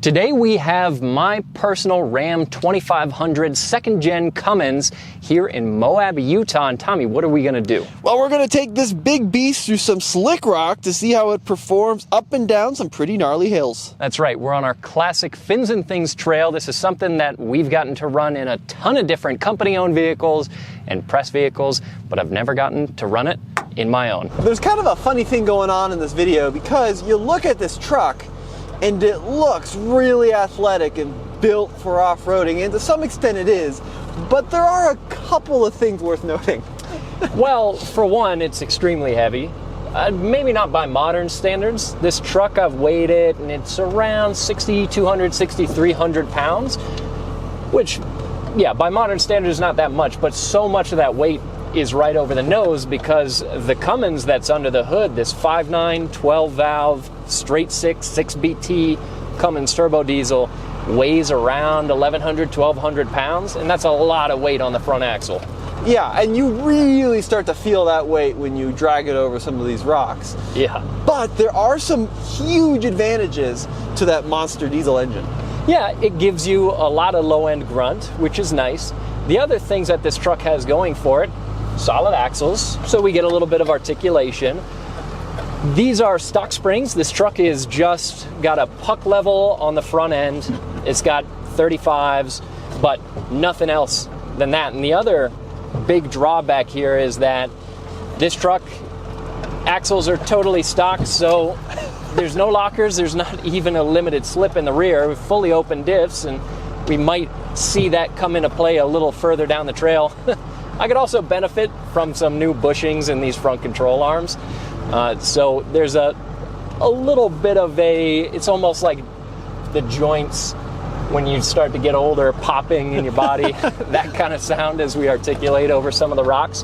Today we have my personal Ram 2500 second gen Cummins here in Moab, Utah. And Tommy, what are we going to do? Well, we're going to take this big beast through some slick rock to see how it performs up and down some pretty gnarly hills. That's right, we're on our classic Fins and Things trail. This is something that we've gotten to run in a ton of different company-owned vehicles and press vehicles, but I've never gotten to run it in my own. There's kind of a funny thing going on in this video because you look at this truck and it looks really athletic and built for off-roading, and to some extent it is, but there are a couple of things worth noting. Well, for one, it's extremely heavy. Maybe not by modern standards. This truck, I've weighed it, and it's around 6,200, 6,300 pounds, which, yeah, by modern standards, not that much, but so much of that weight is right over the nose because the Cummins that's under the hood, this 5.9, 12-valve, straight 6BT Cummins turbo diesel, weighs around 1,100, 1,200 pounds, and that's a lot of weight on the front axle. Yeah, and you really start to feel that weight when you drag it over some of these rocks. Yeah. But there are some huge advantages to that monster diesel engine. Yeah, it gives you a lot of low-end grunt, which is nice. The other things that this truck has going for it, solid axles, so we get a little bit of articulation. These are stock springs. This truck is just got a puck level on the front end. It's got 35s, but nothing else than that. And the other big drawback here is that this truck, axles are totally stock, so there's no lockers, there's not even a limited slip in the rear. We've fully open diffs, and we might see that come into play a little further down the trail. I could also benefit from some new bushings in these front control arms. So there's a little bit of it's almost like the joints when you start to get older popping in your body, that kind of sound as we articulate over some of the rocks.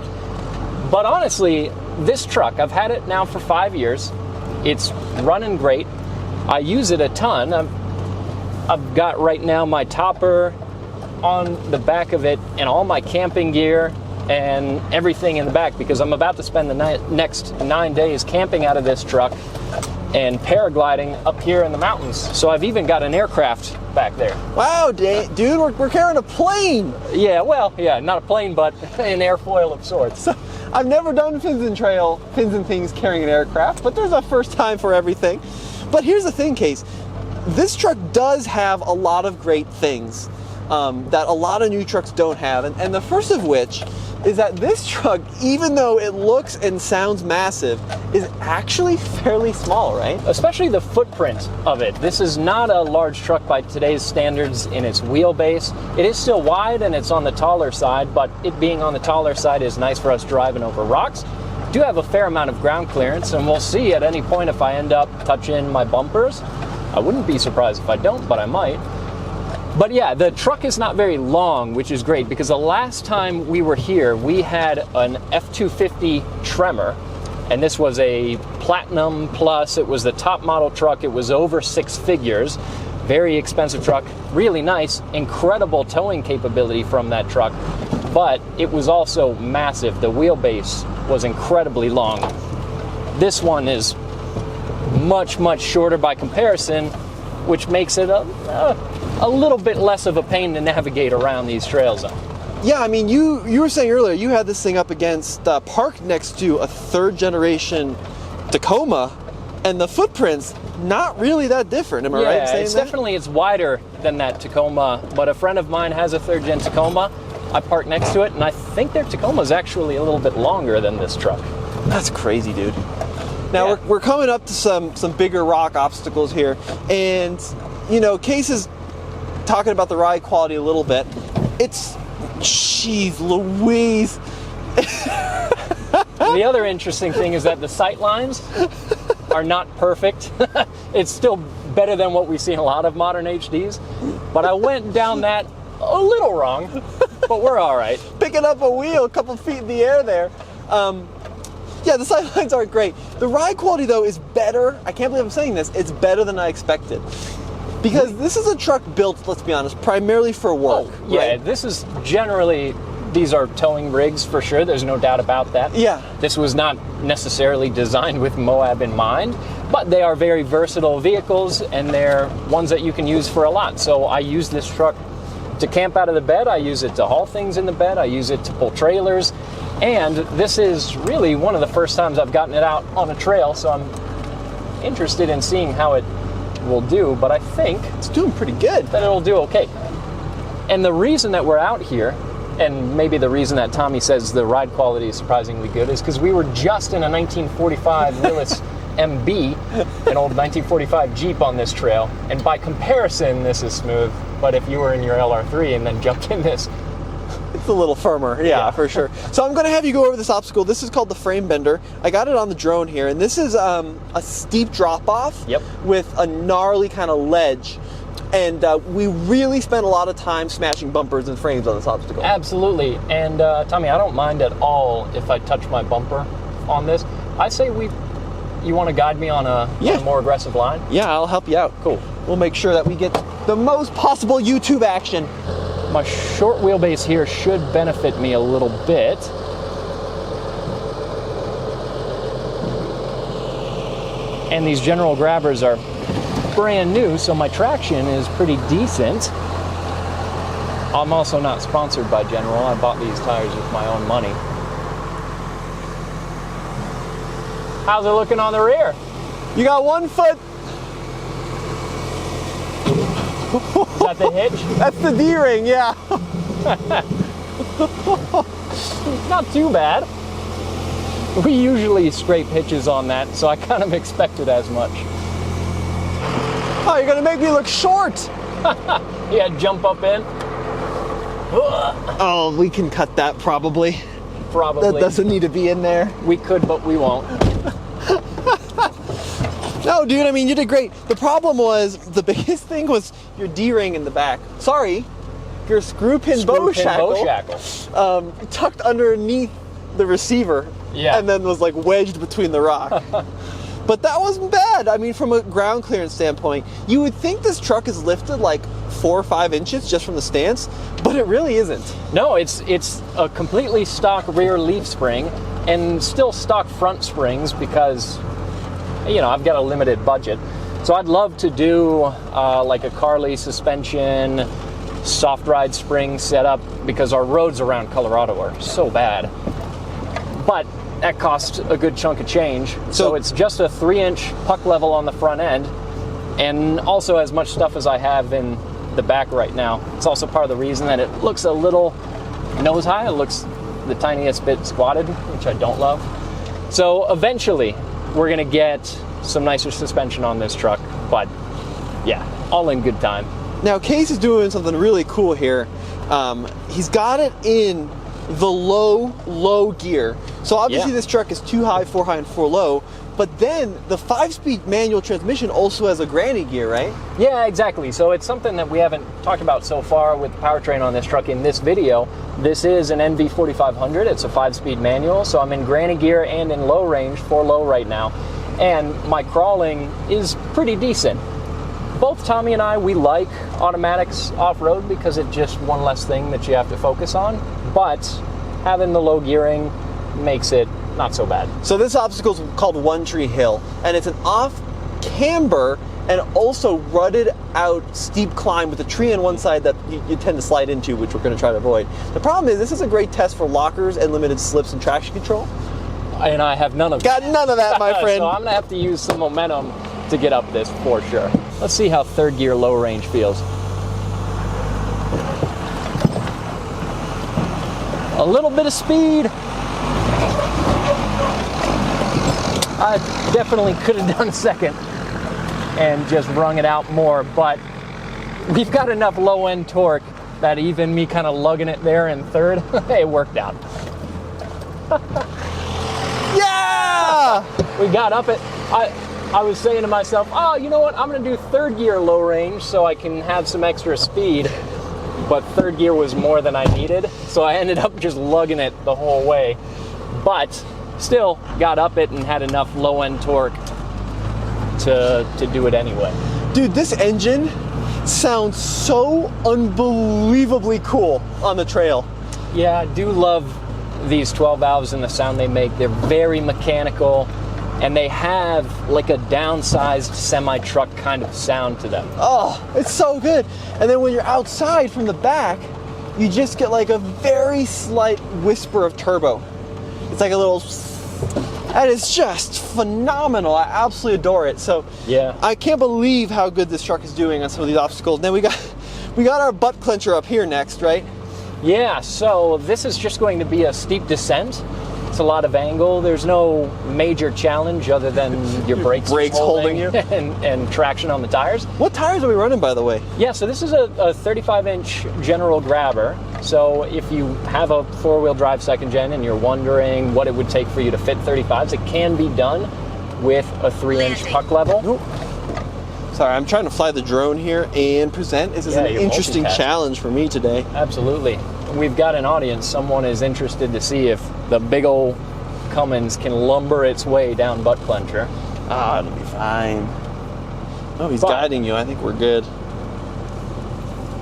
But honestly, this truck, I've had it now for 5 years. It's running great. I use it a ton. I've got right now my topper on the back of it and all my camping gear and everything in the back because I'm about to spend the next 9 days camping out of this truck and paragliding up here in the mountains. So I've even got an aircraft back there. Wow, dude, we're carrying a plane. Yeah, well, yeah, not a plane, but an airfoil of sorts. So, I've never done Fins and Things carrying an aircraft, but there's a first time for everything. But here's the thing, Case. This truck does have a lot of great things that a lot of new trucks don't have. And the first of which is that this truck, even though it looks and sounds massive, is actually fairly small, right? Especially the footprint of it. This is not a large truck by today's standards in its wheelbase. It is still wide and it's on the taller side, but it being on the taller side is nice for us driving over rocks. Do have a fair amount of ground clearance, and we'll see at any point if I end up touching my bumpers. I wouldn't be surprised if I don't, but I might. But yeah, the truck is not very long, which is great because the last time we were here, we had an F250 Tremor, and this was a Platinum Plus. It was the top model truck. It was over 6 figures. Very expensive truck, really nice, incredible towing capability from that truck, but it was also massive. The wheelbase was incredibly long. This one is much, much shorter by comparison, which makes it a little bit less of a pain to navigate around these trails on. Yeah, I mean, you were saying earlier you had this thing up against parked next to a 3rd generation Tacoma, and the footprint's not really that different. Am I right in saying it's that? Definitely it's wider than that Tacoma, but a friend of mine has a 3rd gen Tacoma. I parked next to it, and I think their Tacoma is actually a little bit longer than this truck. That's crazy, dude. Now we're coming up to some bigger rock obstacles here, and you know, Case is talking about the ride quality a little bit. It's, jeez Louise. The other interesting thing is that the sight lines are not perfect. It's still better than what we see in a lot of modern HDs, but I went down that a little wrong, but we're all right. Picking up a wheel a couple feet in the air there. Yeah, the sight lines aren't great. The ride quality, though, is better. I can't believe I'm saying this. It's better than I expected. Because this is a truck built, let's be honest, primarily for work. Oh, yeah, right? This is generally, these are towing rigs for sure. There's no doubt about that. Yeah. This was not necessarily designed with Moab in mind, But they are very versatile vehicles, and they're ones that you can use for a lot. So I use this truck to camp out of the bed. I use it to haul things in the bed. I use it to pull trailers. And this is really one of the first times I've gotten it out on a trail, so I'm interested in seeing how it will do. But I think It's doing pretty good. that it'll do okay. And the reason that we're out here, and maybe the reason that Tommy says the ride quality is surprisingly good, is because we were just in a 1945 Willis MB, an old 1945 Jeep on this trail. And by comparison, this is smooth. But if you were in your LR3 and then jumped in this, It's a little firmer, yeah, for sure. So I'm going to have you go over this obstacle. This is called the frame bender. I got it on the drone here, and this is a steep drop-off with a gnarly kind of ledge. And we really spent a lot of time smashing bumpers and frames on this obstacle. Absolutely. And Tommy, I don't mind at all if I touch my bumper on this. I say you want to guide me on a more aggressive line? Yeah, I'll help you out. Cool. We'll make sure that we get the most possible YouTube action. My short wheelbase here should benefit me a little bit. And these General Grabbers are brand new, so my traction is pretty decent. I'm also not sponsored by General. I bought these tires with my own money. How's it looking on the rear? You got 1 foot. Is that the hitch? That's the D-ring, yeah. Not too bad. We usually scrape hitches on that, so I kind of expected as much. Oh, you're gonna make me look short. Yeah, jump up in. Oh, we can cut that probably. Probably. That doesn't need to be in there. We could, but we won't. No, dude, I mean, you did great. The problem was, the biggest thing was your D-ring in the back. Sorry, your screw pin bow shackle tucked underneath the receiver. Yeah. And then was like wedged between the rock. But that wasn't bad. I mean, from a ground clearance standpoint, you would think this truck is lifted like 4 or 5 inches just from the stance, but it really isn't. No, it's a completely stock rear leaf spring and still stock front springs because, you know, I've got a limited budget. So I'd love to do like a Carly suspension, soft ride spring setup because our roads around Colorado are so bad. But that costs a good chunk of change. So it's just a 3-inch puck level on the front end, and also as much stuff as I have in the back right now. It's also part of the reason that it looks a little nose high. It looks the tiniest bit squatted, which I don't love. So eventually we're gonna get some nicer suspension on this truck, but yeah, all in good time. Now Case is doing something really cool here. He's got it in the low gear. So obviously this truck is 2 high, 4 high, and 4 low, but then the 5-speed manual transmission also has a granny gear, right? Yeah, exactly. So it's something that we haven't talked about so far with the powertrain on this truck in this video. This is an NV4500. It's a 5-speed manual, so I'm in granny gear and in low range, 4 low right now. And my crawling is pretty decent. Both Tommy and I, we like automatics off-road because it's just one less thing that you have to focus on. But having the low gearing makes it not so bad. So this obstacle is called One Tree Hill, and it's an off camber and also rutted out steep climb with a tree on one side that you tend to slide into, which we're going to try to avoid. The problem is this is a great test for lockers and limited slips and traction control. And I have none of that. Got none of that, my friend. So I'm going to have to use some momentum to get up this for sure. Let's see how third gear low range feels. A little bit of speed. I definitely could have done second and just wrung it out more, but we've got enough low end torque that even me kind of lugging it there in third, it worked out. Yeah! We got up it. I was saying to myself, oh, you know what? I'm going to do third gear low range so I can have some extra speed. But third gear was more than I needed, so I ended up just lugging it the whole way. But still got up it and had enough low end torque to do it anyway. Dude, this engine sounds so unbelievably cool on the trail. Yeah, I do love these 12 valves and the sound they make. They're very mechanical. and they have like a downsized semi-truck kind of sound to them. Oh, it's so good. And then when you're outside from the back, you just get like a very slight whisper of turbo. It's like a little, and it's just phenomenal. I absolutely adore it. So Yeah. I can't believe how good this truck is doing on some of these obstacles. Then we got our butt clencher up here next, right? Yeah, so this is just going to be a steep descent. It's a lot of angle. There's no major challenge other than your brakes holding you. and traction on the tires. What tires are we running, by the way? Yeah, so this is a 35-inch general grabber. So if you have a four-wheel drive second gen and you're wondering what it would take for you to fit 35s, it can be done with a 3-inch puck level. Nope. Sorry, I'm trying to fly the drone here and present. This is an you're interesting multitasking. challenge for me today. Absolutely. We've got an audience. Someone is interested to see if the big old Cummins can lumber its way down butt clencher. Ah, it'll be fine. Oh, he's Fine. guiding you. I think we're good.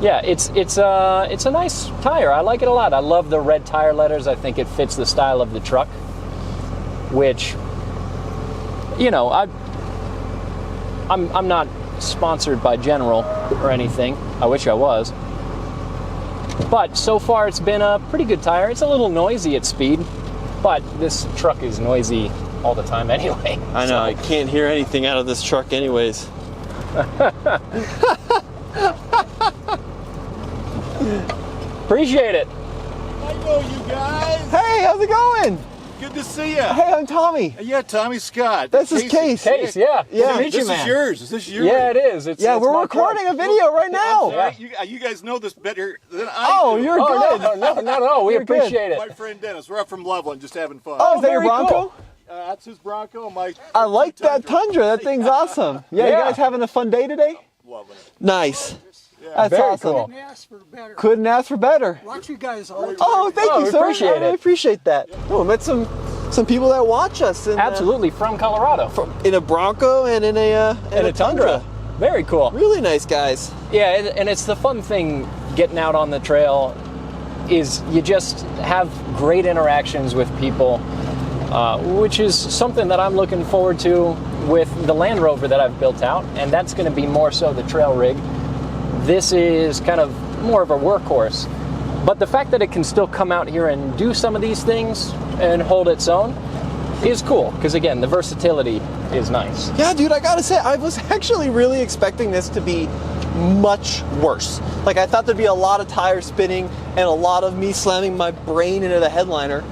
Yeah, it's a nice tire. I like it a lot. I love the red tire letters. I think it fits the style of the truck, which, you know, I'm not sponsored by General or anything. I wish I was. But so far it's been a pretty good tire. It's a little noisy at speed, but this truck is noisy all the time anyway. I know, So, I can't hear anything out of this truck anyways. appreciate it. I know you guys. Hey, how's it going? Good to see you. Hey, I'm Tommy. Yeah, Tommy Scott. This is Case. Case, yeah. Good Yeah. to meet you, This man. is yours. Is this yours? Yeah, it is. It's Yeah, we're my recording truck. a video right now. Sorry, you guys know this better than I Oh, do. you're Oh, good. no. We You're good. appreciate it. My friend Dennis. We're up from Loveland, just having fun. Oh, is that your very Bronco? cool. That's his Bronco. I like that Tundra. That thing's awesome. Yeah, you Yeah. guys having a fun day today? Loving it. Nice. That's Very awesome. cool. Couldn't ask for better. Couldn't ask for better. Watch you guys all the time. Oh, thank Oh, you, we sir. appreciate I really it. appreciate that. Oh, we met some people that watch us in, Absolutely, from Colorado. in a Bronco and in a Tundra. Very cool. Really nice guys. Yeah, and it's the fun thing getting out on the trail is you just have great interactions with people, which is something that I'm looking forward to with the Land Rover that I've built out, and that's going to be more so the trail rig. This is kind of more of a workhorse, but the fact that it can still come out here and do some of these things and hold its own is cool, because again, the versatility is nice. Yeah, dude, I gotta say, I was actually really expecting this to be much worse. Like, I thought there'd be a lot of tire spinning and a lot of me slamming my brain into the headliner.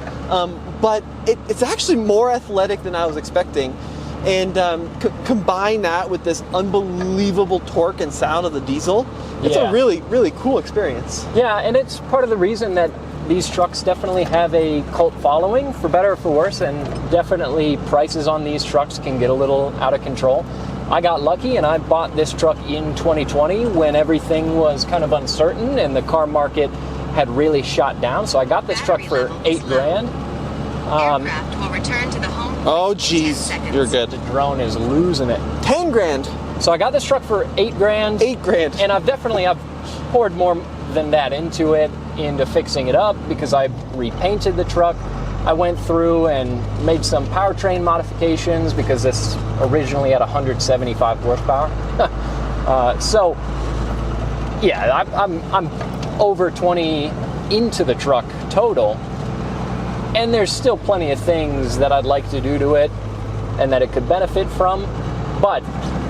But it's actually more athletic than I was expecting. And combine that with this unbelievable torque and sound of the diesel, it's Yeah. a really, really cool experience. Yeah, and it's part of the reason that these trucks definitely have a cult following, for better or for worse, and definitely prices on these trucks can get a little out of control. I got lucky and I bought this truck in 2020 when everything was kind of uncertain and the car market had really shot down. So I got this truck for $8,000. Aircraft will return to the home. Oh, in 10 geez, seconds. you're good. The drone is losing it. 10 grand, So I got this truck for $8,000. 8 grand. And I've poured more than that into it, into fixing it up, because I repainted the truck. I went through and made some powertrain modifications because this originally had 175 horsepower. So, yeah, I'm over 20 into the truck total, and there's still plenty of things that I'd like to do to it and that it could benefit from. But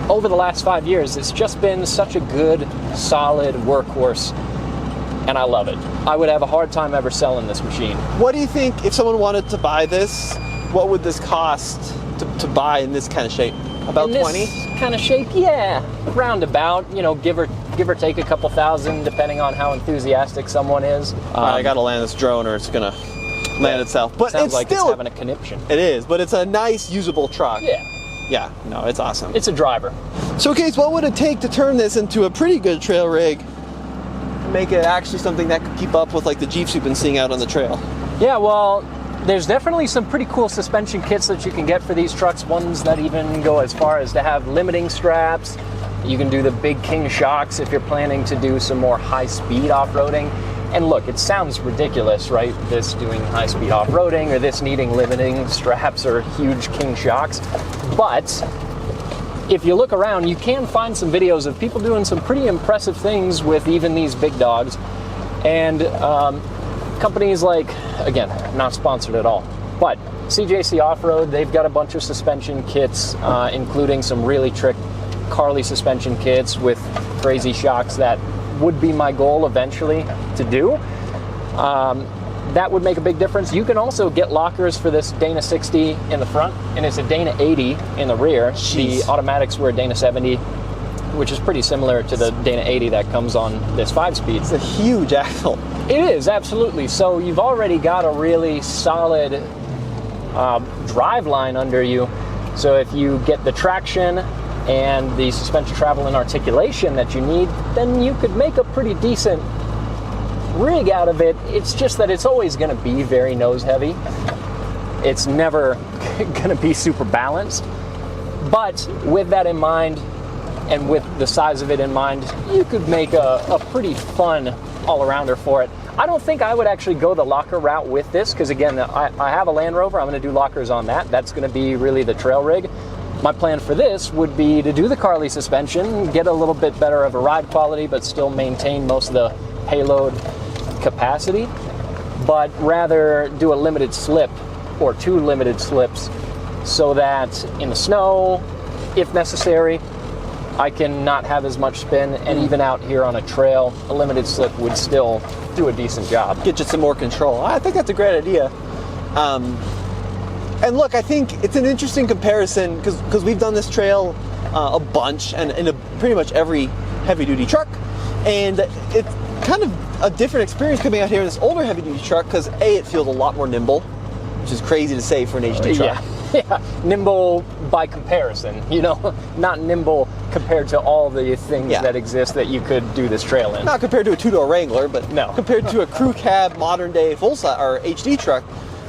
over the last 5 years, it's just been such a good, solid workhorse, and I love it. I would have a hard time ever selling this machine. What do you think, if someone wanted to buy this, what would this cost to buy in this kind of shape? About In 20? this kind of shape, yeah, roundabout. You know, give or take a couple thousand, depending on how enthusiastic someone is. I gotta land this drone or it's gonna land itself. But Sounds it's like still, it's having a conniption. it is, but it's a nice, usable truck. Yeah, Yeah, no, it's awesome. it's a driver. So, Case, what would it take to turn this into a pretty good trail rig? Make it actually something that could keep up with like the Jeeps you've been seeing out on the trail? Yeah, well, there's definitely some pretty cool suspension kits that you can get for these trucks, ones that even go as far as to have limiting straps. You can do the Big King shocks if you're planning to do some more high-speed off-roading. And look, it sounds ridiculous, right? This doing high-speed off-roading, or this needing limiting straps or huge king shocks. But if you look around, you can find some videos of people doing some pretty impressive things with even these big dogs. And companies like, again, not sponsored at all, but CJC Off-Road, they've got a bunch of suspension kits, including some really trick Carly suspension kits with crazy shocks that would be my goal eventually to do. That would make a big difference. You can also get lockers for this Dana 60 in the front, and it's a Dana 80 in the rear. Jeez. The automatics were a Dana 70, which is pretty similar to the Dana 80 that comes on this 5-speed. It's a huge axle. It is, absolutely. So you've already got a really solid drive line under you. So if you get the traction and the suspension travel and articulation that you need, then you could make a pretty decent rig out of it. It's just that it's always going to be very nose heavy. It's never going to be super balanced. But with that in mind, and with the size of it in mind, you could make a pretty fun all-arounder for it. I don't think I would actually go the locker route with this, because again, I have a Land Rover. I'm going to do lockers on that. That's going to be really the trail rig. My plan for this would be to do the Carly suspension, get a little bit better of a ride quality, but still maintain most of the payload capacity, but rather do a limited slip or 2 limited slips so that in the snow, if necessary, I can not have as much spin, and even out here on a trail, a limited slip would still do a decent job. Get you some more control. I think that's a great idea. And look, I think it's an interesting comparison because we've done this trail a bunch and in pretty much every heavy-duty truck, and it's kind of a different experience coming out here in this older heavy-duty truck because A, it feels a lot more nimble, which is crazy to say for an HD truck. Yeah, nimble by comparison, you know, not nimble compared to all the things that exist that you could do this trail in. Not compared to a two-door Wrangler, but no. Compared to a crew cab, modern-day full-size or HD truck.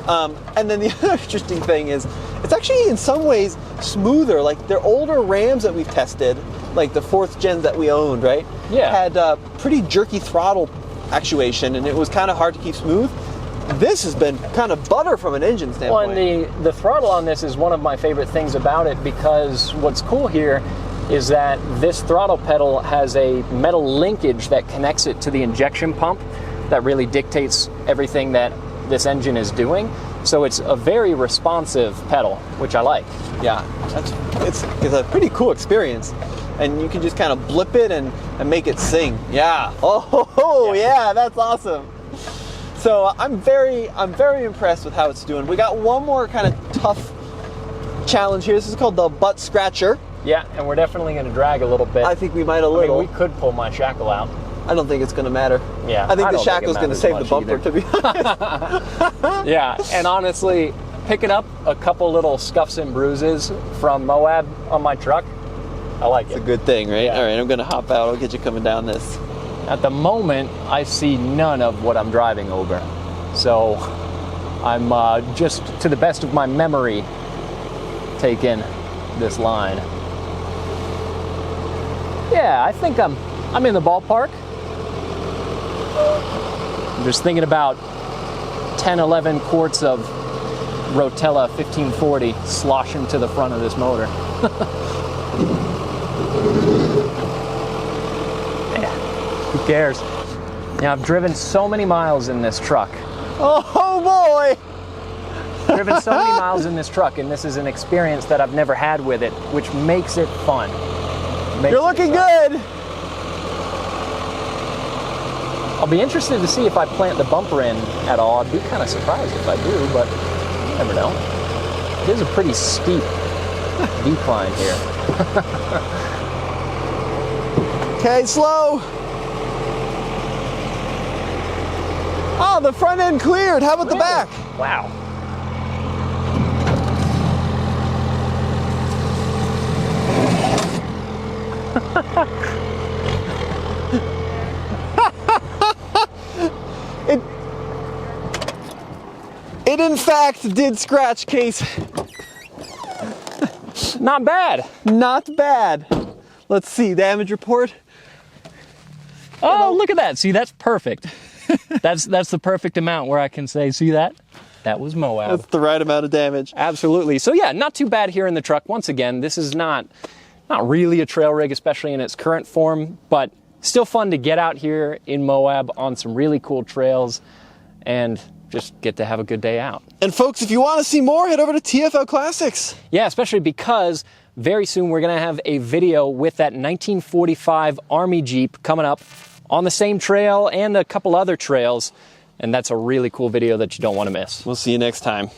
And then the other interesting thing is, it's actually in some ways smoother. Like their older Rams that we've tested, like the 4th gens that we owned, right? Yeah. Had pretty jerky throttle actuation, and it was kind of hard to keep smooth. This has been kind of butter from an engine standpoint. Well, and the throttle on this is one of my favorite things about it, because what's cool here is that this throttle pedal has a metal linkage that connects it to the injection pump that really dictates everything that this engine is doing. So it's a very responsive pedal, which I like. Yeah, it's a pretty cool experience. And you can just kind of blip it and make it sing. Yeah. Oh, yeah, that's awesome. So I'm very impressed with how it's doing. We got one more kind of tough challenge here. This is called the butt scratcher. Yeah, and we're definitely going to drag a little bit. I think we might a little. I mean, we could pull my shackle out. I don't think it's going to matter. Yeah, I think the shackle's going to save the bumper, either. to be honest. Yeah, and honestly, picking up a couple little scuffs and bruises from Moab on my truck, I like it. It's a good thing, right? Yeah. All right, I'm going to hop out. I'll get you coming down this. At the moment, I see none of what I'm driving over. So I'm just, to the best of my memory, taking this line. Yeah, I think I'm in the ballpark. I'm just thinking about 10, 11 quarts of Rotella 1540 sloshing to the front of this motor. Who cares? Now, I've driven so many miles in this truck. Oh boy! Driven so many miles in this truck, and this is an experience that I've never had with it, which makes it fun. You're looking good! I'll be interested to see if I plant the bumper in at all. I'd be kind of surprised if I do, but you never know. It is a pretty steep decline here. Okay, slow. Oh, the front end cleared. How about the back? Wow. It in fact did scratch, Case. Not bad. Not bad. Let's see, damage report. Oh, look at that. See, that's perfect. That's the perfect amount where I can say, see that? That was Moab. That's the right amount of damage. Absolutely. So yeah, not too bad here in the truck. Once again, this is not really a trail rig, especially in its current form, but still fun to get out here in Moab on some really cool trails and just get to have a good day out. And folks, if you want to see more, head over to TFL Classics. Yeah, especially because very soon we're going to have a video with that 1945 Army Jeep coming up on the same trail and a couple other trails. And that's a really cool video that you don't want to miss. We'll see you next time.